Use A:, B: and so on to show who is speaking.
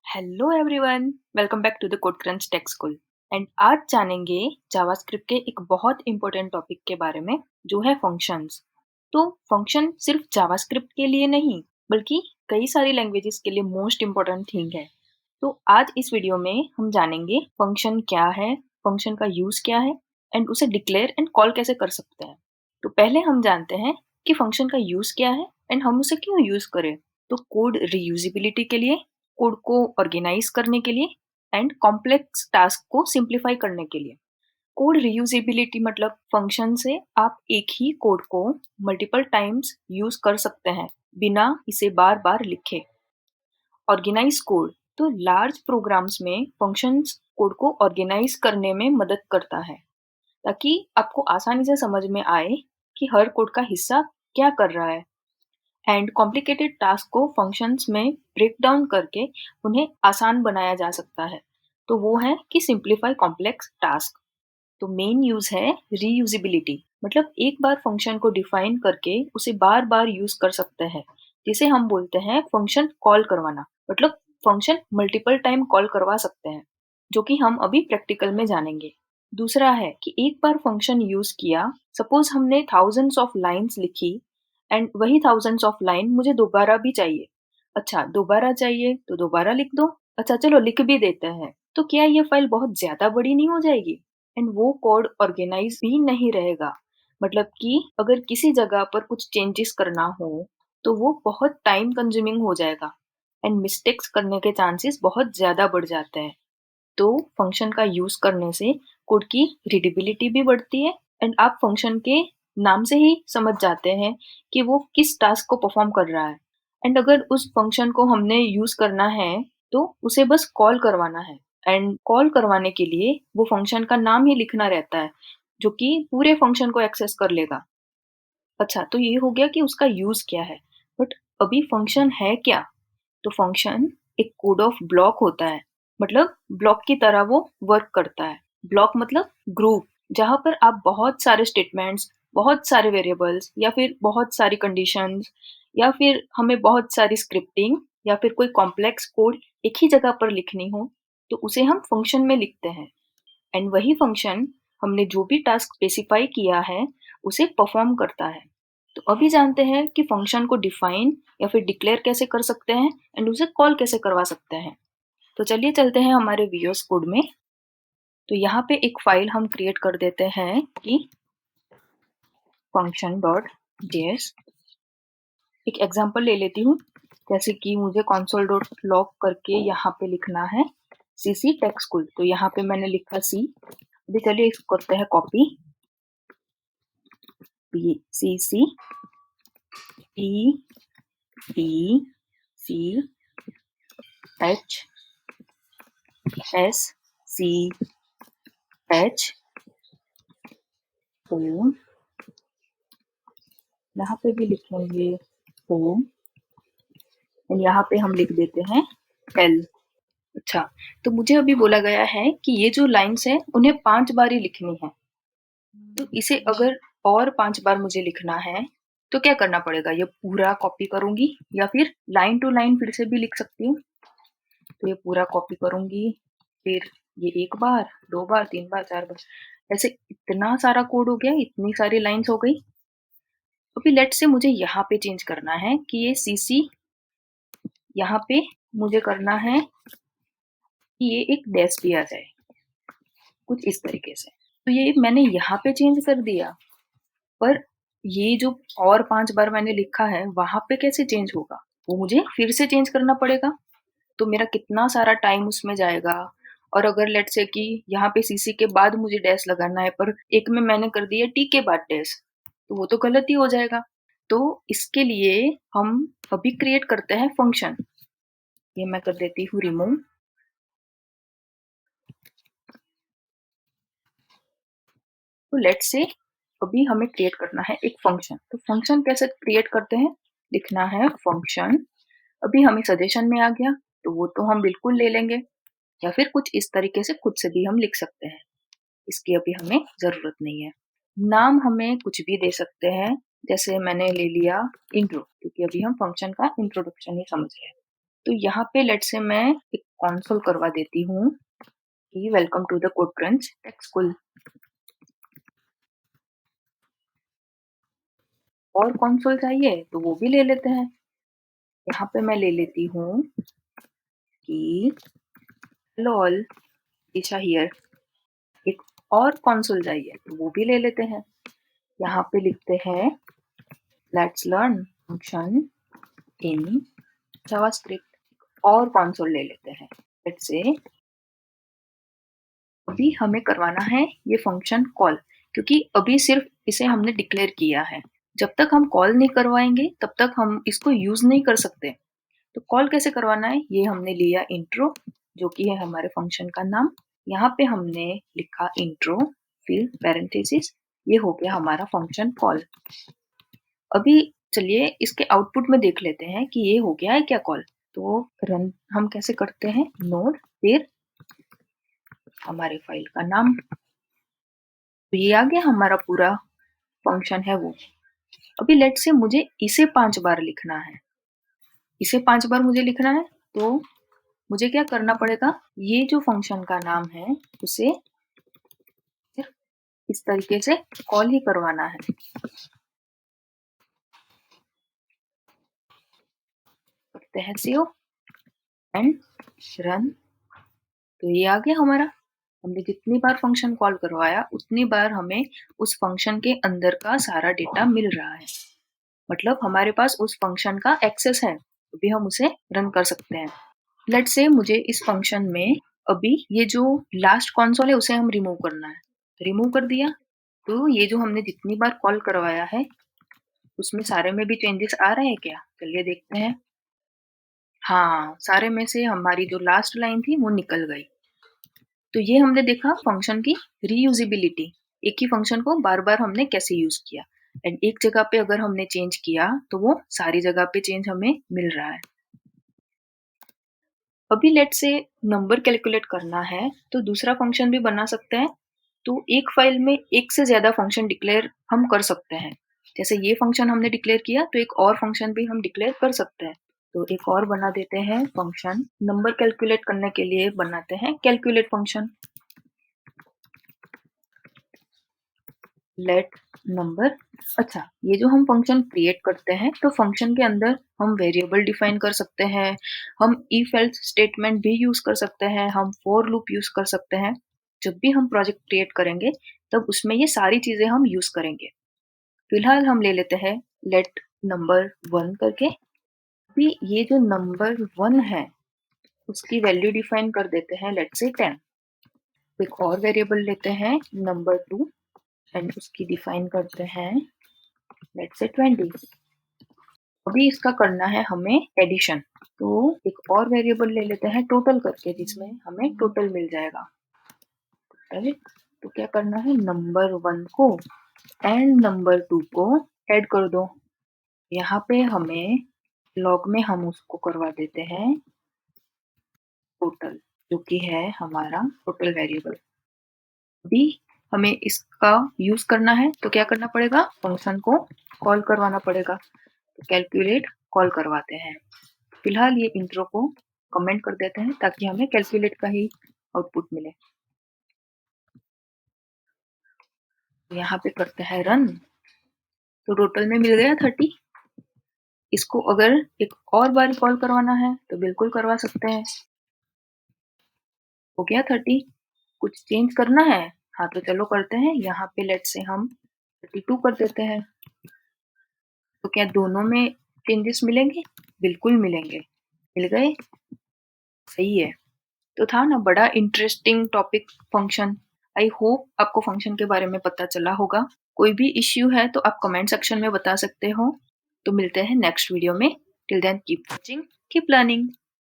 A: Hello everyone, welcome back to the code crunch tech school. And आज जानेंगे JavaScript के एक बहुत इंपॉर्टेंट टॉपिक के बारे में, जो है फंक्शंस। तो फंक्शन सिर्फ जावास्क्रिप्ट के लिए नहीं, बल्कि कई सारी लैंग्वेजेस के लिए मोस्ट इंपॉर्टेंट थिंग है। तो आज इस वीडियो में हम जानेंगे फंक्शन क्या है, फंक्शन का यूज क्या है, एंड उसे डिक्लेयर एंड कॉल कैसे कर सकते हैं। तो पहले हम जानते हैं कि फंक्शन का यूज क्या है एंड हम उसे क्यों यूज करें। तो कोड रीयूजिबिलिटी के लिए, कोड को ऑर्गेनाइज करने के लिए, एंड कॉम्प्लेक्स टास्क को सिंप्लीफाई करने के लिए। कोड रीयूजेबिलिटी मतलब फंक्शन से आप एक ही कोड को मल्टीपल टाइम्स यूज कर सकते हैं बिना इसे बार बार लिखे। ऑर्गेनाइज कोड तो लार्ज प्रोग्राम्स में फंक्शंस कोड को ऑर्गेनाइज करने में मदद करता है, ताकि आपको आसानी से समझ में आए कि हर कोड का हिस्सा क्या कर रहा है। एंड कॉम्प्लिकेटेड टास्क को फंक्शंस में ब्रेक डाउन करके उन्हें आसान बनाया जा सकता है। तो वो है कि सिंप्लीफाई कॉम्प्लेक्स टास्क। तो मेन यूज है रीयूजिबिलिटी, मतलब एक बार फंक्शन को डिफाइन करके उसे बार बार यूज कर सकते हैं, जिसे हम बोलते हैं फंक्शन कॉल करवाना। मतलब फंक्शन मल्टीपल टाइम कॉल करवा सकते हैं, जो कि हम अभी प्रैक्टिकल में जानेंगे। दूसरा है कि एक बार फंक्शन यूज किया, सपोज हमने थाउजेंड्स ऑफ लाइंस लिखी एंड वही थाउजेंड्स ऑफ लाइन मुझे दोबारा भी चाहिए। अच्छा, दोबारा चाहिए तो दोबारा लिख दो। अच्छा चलो लिख भी देते हैं, तो क्या ये फाइल बहुत ज्यादा बड़ी नहीं हो जाएगी? एंड वो कोड ऑर्गेनाइज भी नहीं रहेगा। मतलब कि अगर किसी जगह पर कुछ चेंजेस करना हो तो वो बहुत टाइम कंज्यूमिंग हो जाएगा एंड मिस्टेक्स करने के चांसेस बहुत ज्यादा बढ़ जाते हैं। तो फंक्शन का यूज करने से कोड की रीडेबिलिटी भी बढ़ती है एंड आप फंक्शन के नाम से ही समझ जाते हैं कि वो किस टास्क को परफॉर्म कर रहा है। एंड अगर उस फंक्शन को हमने यूज करना है तो उसे बस कॉल करवाना है। एंड कॉल करवाने के लिए वो फंक्शन का नाम ही लिखना रहता है, जो कि पूरे फंक्शन को एक्सेस कर लेगा। अच्छा, तो ये हो गया कि उसका यूज क्या है। बट अभी फंक्शन है क्या? तो फंक्शन एक कोड ऑफ ब्लॉक होता है। मतलब ब्लॉक की तरह वो वर्क करता है। ब्लॉक मतलब ग्रुप, जहां पर आप बहुत सारे स्टेटमेंट्स, बहुत सारे वेरिएबल्स या फिर बहुत सारी कंडीशंस या फिर हमें बहुत सारी स्क्रिप्टिंग या फिर कोई कॉम्प्लेक्स कोड एक ही जगह पर लिखनी हो, तो उसे हम फंक्शन में लिखते हैं। एंड वही फंक्शन हमने जो भी टास्क स्पेसिफाई किया है उसे परफॉर्म करता है। तो अभी जानते हैं कि फंक्शन को डिफाइन या फिर डिक्लेयर कैसे कर सकते हैं एंड उसे कॉल कैसे करवा सकते हैं। तो चलिए चलते हैं हमारे VS कोड में। तो यहाँ पे एक फाइल हम क्रिएट कर देते हैं कि function.js। एक एग्जांपल ले लेती हूँ, जैसे कि मुझे console.log करके यहाँ पे लिखना है cc टेक स्कूल। तो यहाँ पे मैंने लिखा सी। अभी चलिए इसको करते हैं copy, cc e c h s c h home. यहाँ पे भी लिखेंगे होम एंड यहाँ पे हम लिख देते हैं एल। अच्छा, तो मुझे अभी बोला गया है कि ये जो लाइन्स है उन्हें 5 बार ही लिखनी है। तो इसे अगर और 5 बार मुझे लिखना है तो क्या करना पड़ेगा? ये पूरा कॉपी करूंगी या फिर लाइन टू लाइन फिर से भी लिख सकती हूँ। तो ये पूरा कॉपी करूंगी, फिर ये 1 बार, 2 बार, 3 बार, 4 बार, ऐसे इतना सारा कोड हो गया, इतनी सारी लाइन्स हो गई। अभी लेट से मुझे यहाँ पे चेंज करना है कि ये cc, यहाँ पे मुझे करना है कि ये एक डैश भी आ जाए, कुछ इस तरीके से। तो ये मैंने यहाँ पे चेंज कर दिया, पर ये जो और 5 बार मैंने लिखा है वहां पे कैसे चेंज होगा? वो मुझे फिर से चेंज करना पड़ेगा। तो मेरा कितना सारा टाइम उसमें जाएगा। और अगर लेट से कि यहाँ पे cc के बाद मुझे डैश लगाना है, पर एक में मैंने कर दिया t के बाद डैश, तो वो तो गलत ही हो जाएगा। तो इसके लिए हम अभी क्रिएट करते हैं फंक्शन। ये मैं कर देती हूँ रिमूव। तो लेट से अभी हमें क्रिएट करना है एक फंक्शन। तो फंक्शन कैसे क्रिएट करते हैं? लिखना है फंक्शन। अभी हमें सजेशन में आ गया, तो वो तो हम बिल्कुल ले लेंगे, या फिर कुछ इस तरीके से खुद से भी हम लिख सकते हैं। इसकी अभी हमें जरूरत नहीं है। नाम हमें कुछ भी दे सकते हैं, जैसे मैंने ले लिया इंट्रो, क्योंकि अभी हम फंक्शन का इंट्रोडक्शन ही समझ रहे हैं। तो यहाँ पे लेट से मैं एक कंसोल करवा देती हूँ कि welcome to the CodeCrunch tech school. और कंसोल चाहिए तो वो भी ले लेते हैं। यहाँ पे मैं ले लेती हूँ कि हेलो ऑल, ईशा हियर। एक और कंसोल चाहिए तो वो भी ले लेते हैं। यहाँ पे लिखते हैं let's learn function in JavaScript. और कंसोल ले लेते हैं। लेट्स से अभी हमें करवाना है ये फंक्शन कॉल, क्योंकि अभी सिर्फ इसे हमने डिक्लेयर किया है। जब तक हम कॉल नहीं करवाएंगे तब तक हम इसको यूज नहीं कर सकते। तो कॉल कैसे करवाना है, ये हमने लिया इंट्रो, जो कि है हमारे फंक्शन का नाम। यहाँ पे हमने लिखा इंट्रो, फिर पैरेंथेसिस, ये हो गया हमारा फंक्शन कॉल। अभी चलिए इसके आउटपुट में देख लेते हैं कि ये हो गया है क्या कॉल। तो रन हम कैसे करते हैं, नोड फिर हमारे फाइल का नाम। तो ये आ गया हमारा पूरा फंक्शन है वो। अभी लेट से मुझे इसे 5 बार लिखना है। इसे 5 बार मुझे लिखना है तो मुझे क्या करना पड़ेगा, ये जो फंक्शन का नाम है उसे सिर्फ इस तरीके से कॉल ही करवाना है। करते हैं सेव एंड रन। तो ये आ गया हमारा। हमने जितनी बार फंक्शन कॉल करवाया उतनी बार हमें उस फंक्शन के अंदर का सारा डेटा मिल रहा है। मतलब हमारे पास उस फंक्शन का एक्सेस है, तो भी हम उसे रन कर सकते हैं। लेट्स से मुझे इस फंक्शन में अभी ये जो लास्ट कंसोल है उसे हम रिमूव करना है। रिमूव कर दिया तो ये जो हमने जितनी बार कॉल करवाया है उसमें सारे में भी चेंजेस आ रहे हैं क्या, चलिए देखते हैं। हाँ, सारे में से हमारी जो लास्ट लाइन थी वो निकल गई। तो ये हमने देखा फंक्शन की रीयूजेबिलिटी। एक ही फंक्शन को बार बार हमने कैसे यूज किया, एंड एक जगह पे अगर हमने चेंज किया तो वो सारी जगह पे चेंज हमें मिल रहा है। अभी लेट से नंबर कैलकुलेट करना है तो दूसरा फंक्शन भी बना सकते हैं। तो एक फाइल में एक से ज्यादा फंक्शन डिक्लेयर हम कर सकते हैं। जैसे ये फंक्शन हमने डिक्लेयर किया तो एक और फंक्शन भी हम डिक्लेयर कर सकते हैं। तो एक और बना देते हैं फंक्शन, नंबर कैलकुलेट करने के लिए बनाते हैं कैलकुलेट फंक्शन। Let number. अच्छा, ये जो हम फंक्शन क्रिएट करते हैं तो फंक्शन के अंदर हम वेरिएबल डिफाइन कर सकते हैं, हम इफ एल्स स्टेटमेंट भी यूज कर सकते हैं, हम फॉर लूप यूज कर सकते हैं। जब भी हम प्रोजेक्ट क्रिएट करेंगे तब उसमें ये सारी चीजें हम यूज करेंगे। फिलहाल हम ले लेते हैं लेट नंबर 1 करके। अभी ये जो नंबर 1 है उसकी वैल्यू डिफाइन कर देते हैं लेट से 10। एक और वेरिएबल लेते हैं नंबर 2 एंड उसकी डिफाइन करते हैं लेट्स से 20। अभी इसका करना है हमें एडिशन, तो एक और वेरिएबल ले लेते हैं टोटल करके, जिसमें हमें टोटल मिल जाएगा। राइट, तो क्या करना है, नंबर 1 को एंड नंबर 2 को ऐड कर दो। यहाँ पे हमें लॉग में हम उसको करवा देते हैं टोटल, जो कि है हमारा टोटल वेरिएबल। अभी हमें इसका यूज करना है तो क्या करना पड़ेगा, फंक्शन को कॉल करवाना पड़ेगा। तो कैलकुलेट कॉल करवाते हैं। फिलहाल ये इंट्रो को कमेंट कर देते हैं ताकि हमें कैलकुलेट का ही आउटपुट मिले। यहाँ पे करते हैं रन, तो टोटल में मिल गया 30। इसको अगर एक और बार कॉल करवाना है तो बिल्कुल करवा सकते हैं। हो गया 30। कुछ चेंज करना है, हाँ तो चलो करते हैं। यहाँ पे लेट से हम 32 कर देते हैं। तो क्या दोनों में चेंजेस मिलेंगे, बिल्कुल मिलेंगे, मिल गए, सही है। तो था ना बड़ा interesting topic function. I hope आपको फंक्शन के बारे में पता चला होगा। कोई भी इश्यू है तो आप कमेंट सेक्शन में बता सकते हो। तो मिलते हैं नेक्स्ट वीडियो में। Till then keep watching, keep learning.